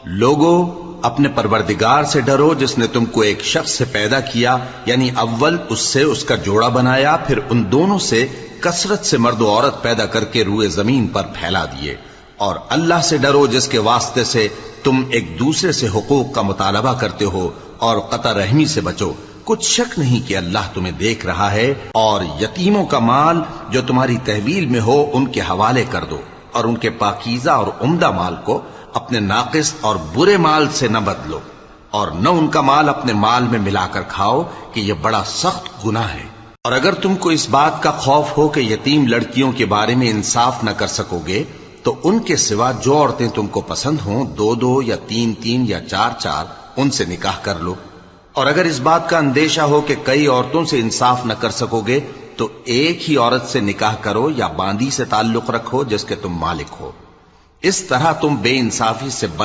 لوگو اپنے پروردگار سے ڈرو جس نے تم کو ایک شخص سے پیدا کیا، یعنی اول اس سے اس کا جوڑا بنایا، پھر ان دونوں سے کثرت سے مرد و عورت پیدا کر کے روئے زمین پر پھیلا دیے۔ اور اللہ سے ڈرو جس کے واسطے سے تم ایک دوسرے سے حقوق کا مطالبہ کرتے ہو، اور قطع رحمی سے بچو۔ کچھ شک نہیں کہ اللہ تمہیں دیکھ رہا ہے۔ اور یتیموں کا مال جو تمہاری تحویل میں ہو ان کے حوالے کر دو، اور ان کے پاکیزہ اور عمدہ مال کو اپنے ناقص اور برے مال سے نہ بدلو، اور نہ ان کا مال اپنے مال میں ملا کر کھاؤ کہ یہ بڑا سخت گناہ ہے۔ اور اگر تم کو اس بات کا خوف ہو کہ یتیم لڑکیوں کے بارے میں انصاف نہ کر سکو گے تو ان کے سوا جو عورتیں تم کو پسند ہوں، 2 یا 3 یا 4 ان سے نکاح کر لو۔ اور اگر اس بات کا اندیشہ ہو کہ کئی عورتوں سے انصاف نہ کر سکو گے تو ایک ہی عورت سے نکاح کرو یا باندی سے تعلق رکھو جس کے تم مالک ہو۔ اس طرح تم بے انصافی سے بچ